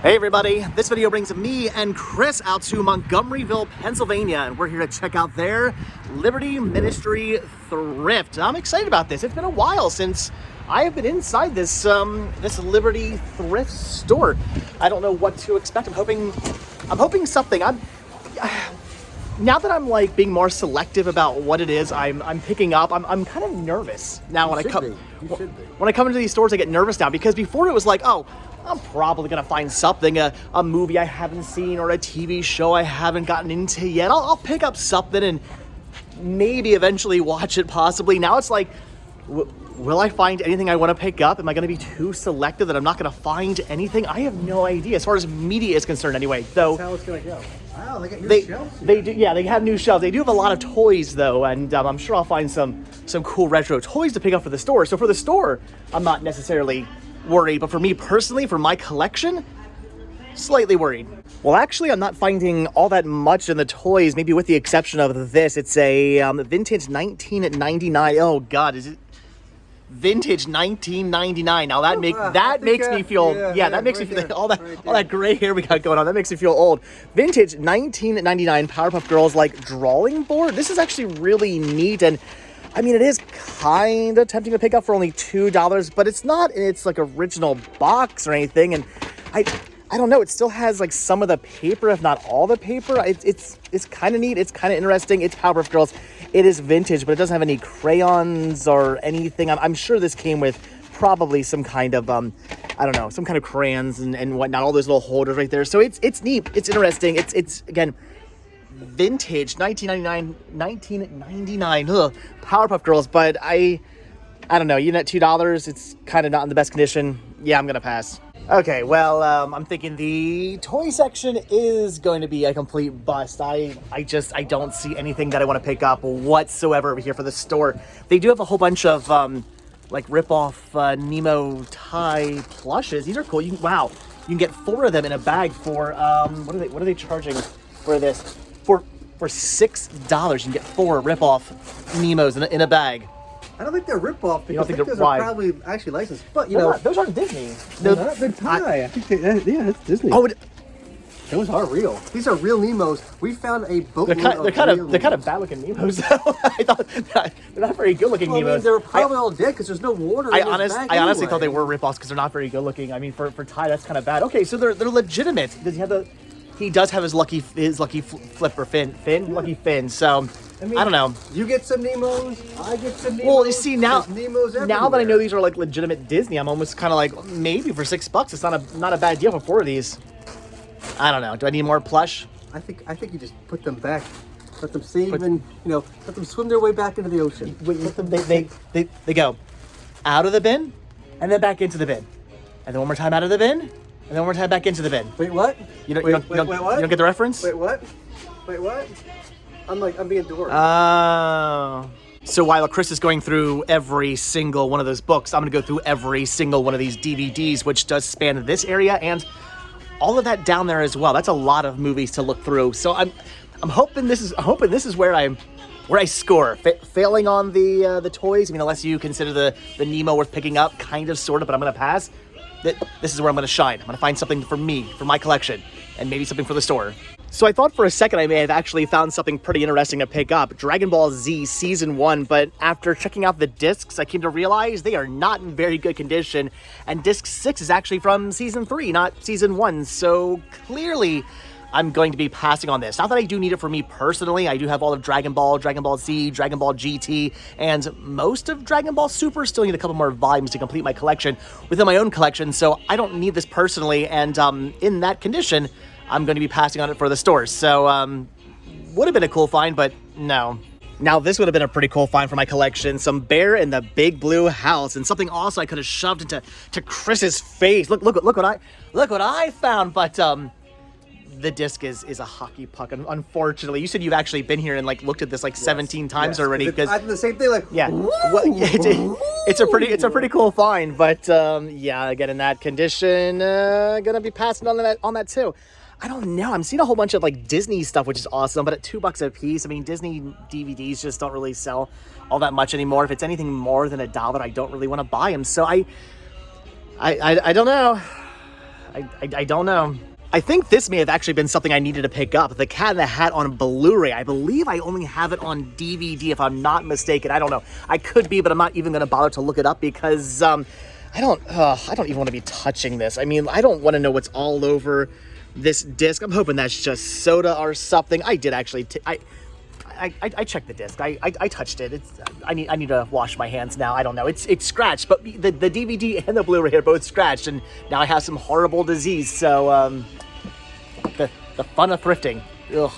Hey everybody, this video brings me and Chris out to Montgomeryville, Pennsylvania, and we're here to check out their Liberty Ministry Thrift. I'm excited about this. It's been a while since I have been inside this this Liberty Thrift store. I don't know what to expect. I'm hoping something. Now that I'm like being more selective about what it is I'm picking up, I'm kind of nervous now. When I come into these stores, I get nervous now, because before it was like, oh, I'm probably gonna find something, a movie I haven't seen or a TV show I haven't gotten into yet. I'll pick up something and maybe eventually watch it possibly. Now it's like, will I find anything I want to pick up? Am I gonna be too selective that I'm not gonna find anything? I have no idea, as far as media is concerned anyway. Though that's how it's gonna go. Wow, they got new shelves here. They do, yeah, they have new shelves. They do have a lot of toys though, and I'm sure I'll find some cool retro toys to pick up for the store. So for the store, I'm not necessarily worried, but for me personally, for my collection, slightly worried. Well, actually, I'm not finding all that much in the toys, maybe with the exception of this. It's a vintage 1999. Oh God, is it vintage 1999? Now that makes me feel that makes me feel all that gray hair we got going on. That makes me feel old. Vintage 1999 Powerpuff Girls like drawing board. This is actually really neat, and I mean, it is kind of tempting to pick up for only $2, but it's not in its like original box or anything. And I don't know. It still has like some of the paper, if not all the paper. It's kind of neat. It's kind of interesting. It's Powerpuff Girls. It is vintage, but it doesn't have any crayons or anything. I'm sure this came with probably some kind of I don't know, some kind of crayons and whatnot. All those little holders right there. So it's neat. It's interesting. It's again, vintage 1999 Powerpuff Girls, but I don't know, even at $2 it's kind of not in the best condition. Yeah, I'm gonna pass. Okay, well, I'm thinking the toy section is going to be a complete bust. I don't see anything that I want to pick up whatsoever over here for the store. They do have a whole bunch of like rip-off Nemo tie plushes. These are cool. You can get 4 of them in a bag for what are they charging for this? For $6, you can get 4 rip-off Nemos in a bag. I don't think they're rip-off, because I think those are probably actually licensed. But those aren't Disney. They're tie. I think it's Disney. Oh, those are real. These are real Nemos. We found a boat. They're kind of bad-looking Nemos. So I thought they're not very good-looking Nemos. I mean, they're probably all dead because there's no water. I honestly thought they were rip-offs because they're not very good-looking. I mean, for Ty, that's kind of bad. Okay, so they're legitimate. He does have his lucky flipper fin, lucky fin. So I don't know. You get some Nemos, I get some Nemos. Well, you see now that I know these are like legitimate Disney, I'm almost kind of like, maybe for $6, it's not a bad deal for 4 of these. I don't know. Do I need more plush? I think you just put them back, let them save, and let them swim their way back into the ocean. They go out of the bin and then back into the bin, and then one more time out of the bin. And then one more time back into the bin. Wait, what? You don't get the reference? Wait, what? I'm being dorked. Oh. So while Chris is going through every single one of those books, I'm going to go through every single one of these DVDs, which does span this area and all of that down there as well. That's a lot of movies to look through. So I'm hoping this is where I score. Failing on the toys. I mean, unless you consider the Nemo worth picking up, kind of, sort of, but I'm going to pass. This is where I'm going to shine. I'm going to find something for me, for my collection, and maybe something for the store. So I thought for a second I may have actually found something pretty interesting to pick up. Dragon Ball Z Season 1, but after checking out the discs, I came to realize they are not in very good condition, and disc 6 is actually from Season 3, not Season 1, so clearly I'm going to be passing on this. Not that I do need it for me personally. I do have all of Dragon Ball, Dragon Ball Z, Dragon Ball GT, and most of Dragon Ball Super. Still need a couple more volumes to complete my collection within my own collection, so I don't need this personally, and in that condition, I'm going to be passing on it for the store. So, would have been a cool find, but no. Now, this would have been a pretty cool find for my collection. Some Bear in the Big Blue House, and something also I could have shoved into Chris's face. Look what I found, but the disc is a hockey puck. Unfortunately, you said you've actually been here and like looked at this like 17 times already. Because I did the same thing. Like, yeah, it's a pretty cool find. But yeah, again, in that condition, gonna be passing on that too. I don't know. I'm seeing a whole bunch of like Disney stuff, which is awesome, but at $2 a piece, I mean, Disney DVDs just don't really sell all that much anymore. If it's anything more than $1, I don't really want to buy them. So I don't know. I don't know. I think this may have actually been something I needed to pick up. The Cat in the Hat on Blu-ray. I believe I only have it on DVD, if I'm not mistaken. I don't know. I could be, but I'm not even going to bother to look it up because I don't even want to be touching this. I mean, I don't want to know what's all over this disc. I'm hoping that's just soda or something. I did actually. I checked the disc. I touched it. I need to wash my hands now. I don't know. It's scratched, but the DVD and the Blu-ray are both scratched, and now I have some horrible disease. So the fun of thrifting. Ugh.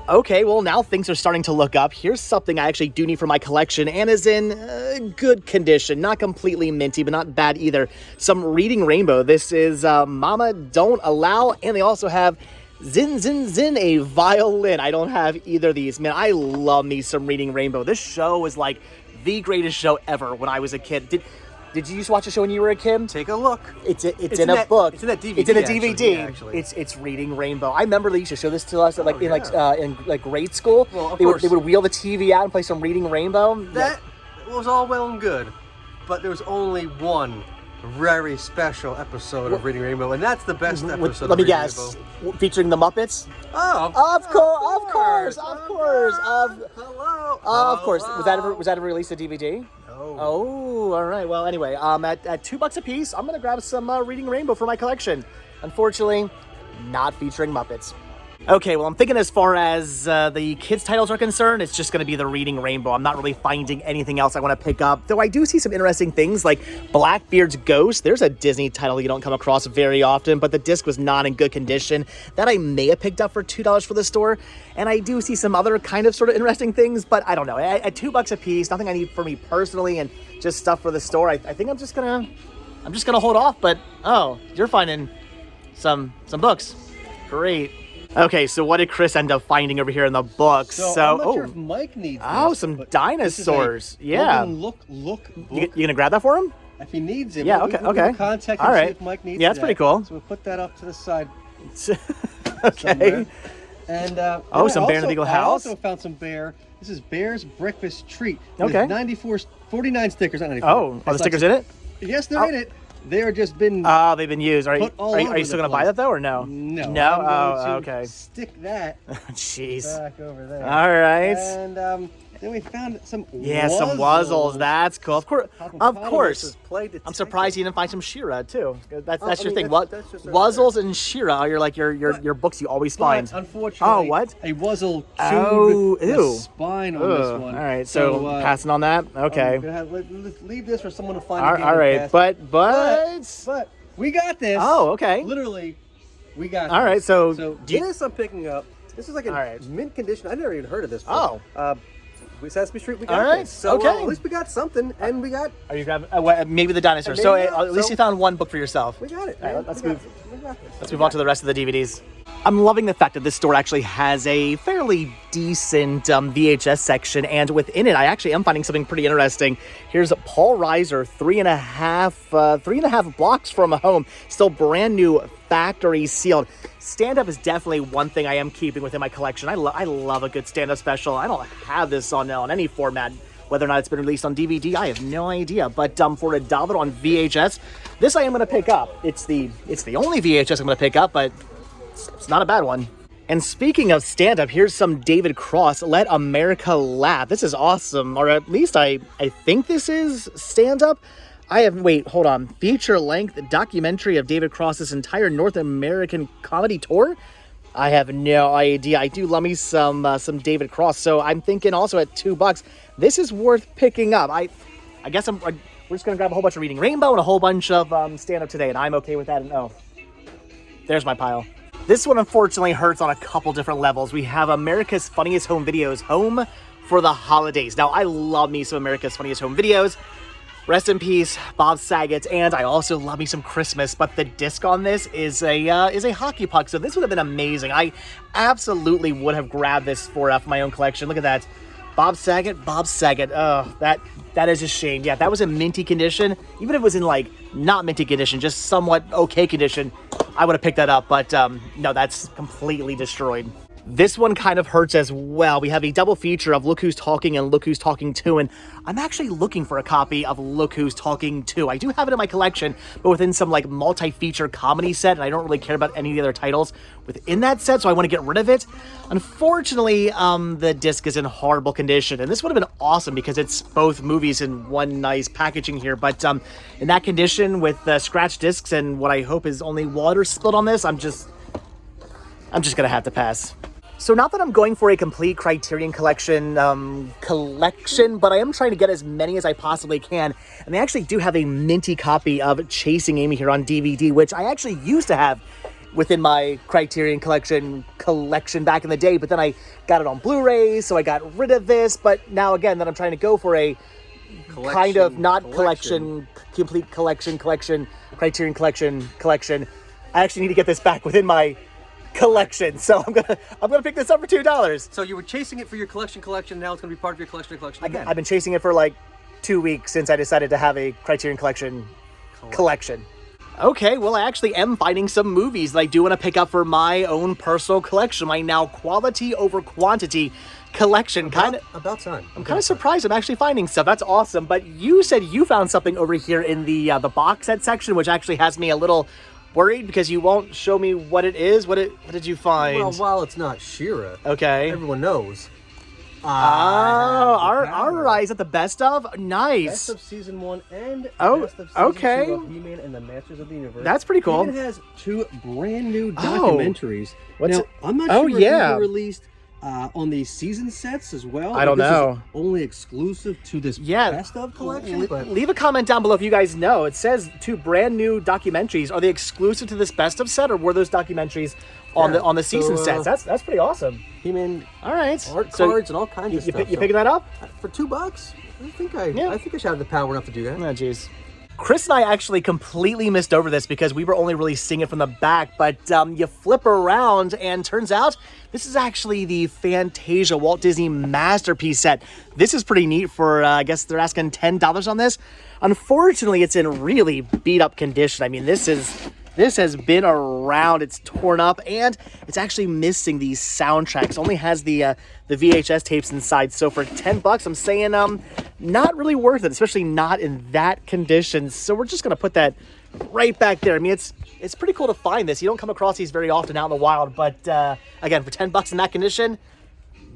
Okay, well now things are starting to look up. Here's something I actually do need for my collection and is in good condition. Not completely minty, but not bad either. Some Reading Rainbow. This is Mama Don't Allow, and they also have Zin Zin Zin, a violin. I don't have either of these. Man, I love me some Reading Rainbow. This show was like the greatest show ever when I was a kid. Did you used to watch the show when you were a kid? Take a look. It's in a book. It's in that DVD. It's in a DVD. Actually. It's Reading Rainbow. I remember they used to show this to us in grade school. Well, of they course. would wheel the TV out and play some Reading Rainbow. That was all well and good, but there was only one very special episode of Reading Rainbow, and that's the best episode. Let me of Reading guess. Rainbow. Featuring the Muppets. Oh, Of course. Hello. Of course. Was that ever released to DVD? No. Oh, all right. Well, anyway, at $2 a piece, I'm gonna grab some Reading Rainbow for my collection. Unfortunately, not featuring Muppets. Okay, well, I'm thinking as far as the kids' titles are concerned, it's just going to be the Reading Rainbow. I'm not really finding anything else I want to pick up, though I do see some interesting things like Blackbeard's Ghost. There's a Disney title you don't come across very often, but the disc was not in good condition. That I may have picked up for $2 for the store, and I do see some other kind of sort of interesting things, but I don't know. At $2 a piece, nothing I need for me personally, and just stuff for the store. I think I'm just gonna hold off. But oh, you're finding some books. Great. Okay, so what did Chris end up finding over here in the book? So I'm not sure if Mike needs this, some but dinosaurs. This is a Yeah. look book. You gonna grab that for him? If he needs it. Yeah, we'll okay. Contact All him, right. see if Mike needs Yeah, that's pretty cool. So we'll put that up to the side. Okay. Somewhere. And some Bear in the Beagle I House. also found some Bear. This is Bear's Breakfast Treat. Okay. With 49 stickers. Not 94. Oh, are the stickers in it? Yes, they're in it. They are just been They've been used. Are you still gonna buy that though, or no? No. No. I'm going to Okay. stick that Jeez. back over there. All right. And then we found some Some Wuzzles. That's cool. Of course. I'm surprised you didn't find some Shira too. That's your thing. That's just Wuzzles and Shira are your books you always find. Unfortunately, what? A Wuzzle Oh, chewed ew. the spine on this one. All right, so passing on that. Okay. Let's leave this for someone to find. All right, but we got this. Oh, okay. Literally, we got. All right, so this I'm picking up. This is like in mint condition. I never even heard of this book. Sesame Street, we got all right. this. So okay. At least we got something, and we got. Are you grabbing maybe the dinosaur? So at least you found one book for yourself. We got it. All right, let's move Let's on to the rest of the DVDs. I'm loving the fact that this store actually has a fairly decent VHS section, and within it, I actually am finding something pretty interesting. Here's Paul Reiser, 3.5 blocks from home, still brand new, factory sealed. Stand-up is definitely one thing I am keeping within my collection. I love a good stand-up special. I don't have this on any format. Whether or not it's been released on DVD, I have no idea. But for $1 on VHS, this I am going to pick up. It's the only VHS I'm going to pick up, but it's not a bad one. And speaking of stand-up, here's some David Cross, Let America Laugh. This is awesome, or at least I think this is stand-up. Hold on. Feature-length documentary of David Cross's entire North American comedy tour? I have no idea. I do love me some David Cross, so I'm thinking also at $2, this is worth picking up. I guess we're just going to grab a whole bunch of Reading Rainbow and a whole bunch of stand-up today, and I'm okay with that. And there's my pile. This one unfortunately hurts on a couple different levels. We have America's Funniest Home Videos, Home for the Holidays. Now, I love me some America's Funniest Home Videos. Rest in peace, Bob Saget, and I also love me some Christmas, but the disc on this is a hockey puck, so this would have been amazing. I absolutely would have grabbed this for my own collection. Look at that. Bob Saget. Oh, that is a shame. Yeah, that was in minty condition. Even if it was in not minty condition, just somewhat okay condition, I would have picked that up, but no, that's completely destroyed. This one kind of hurts as well. We have a double feature of Look Who's Talking and Look Who's Talking 2, and I'm actually looking for a copy of Look Who's Talking 2. I do have it in my collection, but within some like multi-feature comedy set, and I don't really care about any of the other titles within that set, so I want to get rid of it. Unfortunately, the disc is in horrible condition, and this would have been awesome because it's both movies in one nice packaging here, but in that condition with scratched discs and what I hope is only water spilled on this, I'm just gonna have to pass. So not that I'm going for a complete Criterion Collection but I am trying to get as many as I possibly can. And they actually do have a minty copy of Chasing Amy here on DVD, which I actually used to have within my Criterion collection back in the day, but then I got it on Blu-ray, so I got rid of this. But now again, that I'm trying to go for a kind of not collection, complete collection, Criterion collection. I actually need to get this back within my collection, so I'm gonna pick this up for $2. So you were chasing it for your collection, now it's gonna be part of your collection again. I've been chasing it for like 2 weeks since I decided to have a Criterion collection. Okay, well, I actually am finding some movies that I do want to pick up for my own personal collection, my now quality over quantity collection. About time. I'm kind of surprised I'm actually finding stuff. That's awesome. But you said you found something over here in the box set section, which actually has me a little worried because you won't show me what it is. What did you find? Well, while it's not She-Ra, okay, everyone knows. All right. Is that the best of? Nice. Best of season 1 and best of season 2 of He-Man and the Masters of the Universe. That's pretty cool. It even has 2 brand new documentaries. I'm not sure if they were released on the season sets as well. I don't know. This is only exclusive to this best of collection. Leave a comment down below if you guys know. It says 2 brand new documentaries. Are they exclusive to this best of set, or were those documentaries on the season sets? That's pretty awesome. He-Man, all right, art cards and all kinds of stuff. You picking that up for $2? I think I should have the power enough to do that. Oh, jeez. Chris and I actually completely missed over this because we were only really seeing it from the back, but you flip around and turns out this is actually the Fantasia Walt Disney Masterpiece set. This is pretty neat for, I guess they're asking $10 on this. Unfortunately, it's in really beat up condition. I mean, this has been around, it's torn up, and it's actually missing the soundtracks. It only has the VHS tapes inside. So for $10, I'm saying not really worth it, especially not in that condition. So we're just gonna put that right back there. I mean, it's pretty cool to find this. You don't come across these very often out in the wild, but again, for $10 in that condition,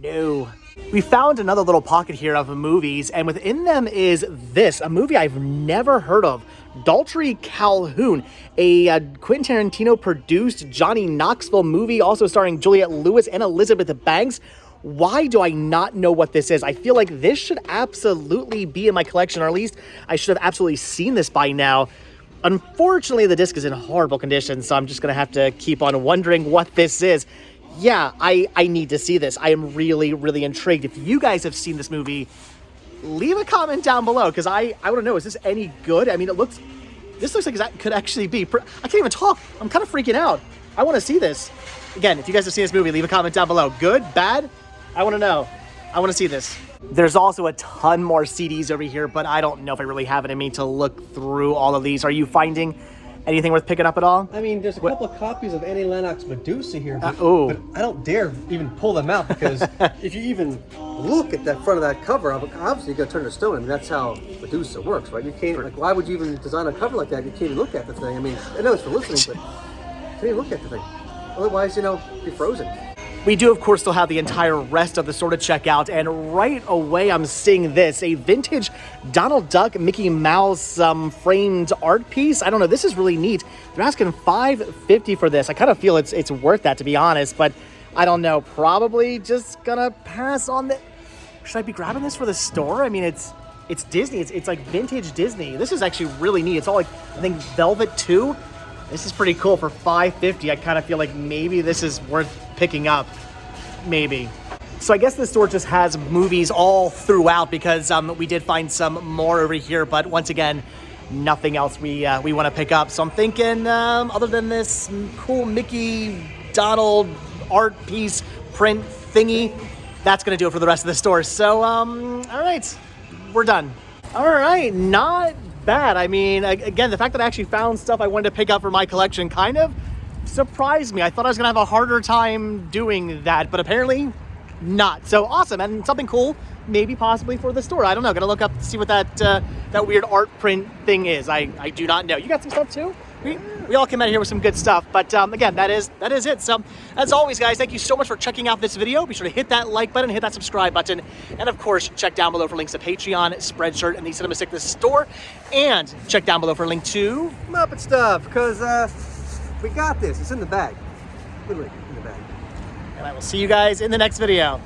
no. We found another little pocket here of movies, and within them is this, a movie I've never heard of. Daltrey Calhoun, a Quentin Tarantino produced Johnny Knoxville movie, also starring Juliette Lewis and Elizabeth Banks. Why do I not know what this is? I feel like this should absolutely be in my collection, or at least I should have absolutely seen this by now. Unfortunately, the disc is in horrible condition, so I'm just gonna have to keep on wondering what this is. Yeah, I need to see this. I am really, really intrigued. If you guys have seen this movie, leave a comment down below, because I want to know, is this any good? I mean, this looks like that could actually be, I can't even talk. I'm kind of freaking out. I want to see this. Again, if you guys have seen this movie, leave a comment down below. Good, bad? I want to know. I want to see this. There's also a ton more CDs over here, but I don't know if I really have it in me to look through all of these. Are you finding anything worth picking up at all? I mean, there's a couple of copies of Annie Lennox Medusa here, but I don't dare even pull them out, because if you even look at that front of that cover, obviously you got to turn to stone. I mean, that's how Medusa works, right? You can't, like, why would you even design a cover like that? You can't even look at the thing. I mean, I know it's for listening, but you can't even look at the thing. Otherwise, you're frozen. We do, of course, still have the entire rest of the store to check out, and right away I'm seeing this, a vintage Donald Duck Mickey Mouse framed art piece. I don't know, this is really neat. They're asking $5.50 for this. I kind of feel it's worth that, to be honest, but I don't know, probably just gonna pass on it. Should I be grabbing this for the store? I mean, it's Disney, it's like vintage Disney. This is actually really neat. It's all like, I think, velvet too. This is pretty cool for $5.50. I kind of feel like maybe this is worth picking up, maybe. So I guess the store just has movies all throughout, because we did find some more over here, but once again, nothing else we want to pick up. So I'm thinking, other than this cool Mickey Donald art piece print thingy, that's gonna do it for the rest of the store. So all right, we're done. All right, not bad. I mean, again, the fact that I actually found stuff I wanted to pick up for my collection kind of surprised me. I thought I was gonna have a harder time doing that, but apparently not. So awesome, and something cool, maybe possibly for the store. I don't know. Gonna look up to see what that that weird art print thing is. I do not know. You got some stuff too? We all came out here with some good stuff, but again, that is it. So as always, guys, thank you so much for checking out this video. Be sure to hit that like button, hit that subscribe button, and of course, check down below for links to Patreon, Spreadshirt, and the Cinema Sickness store. And check down below for a link to Muppet stuff, because we got this. It's in the bag. Literally in the bag. And I will see you guys in the next video.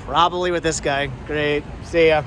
Probably with this guy. Great. See ya.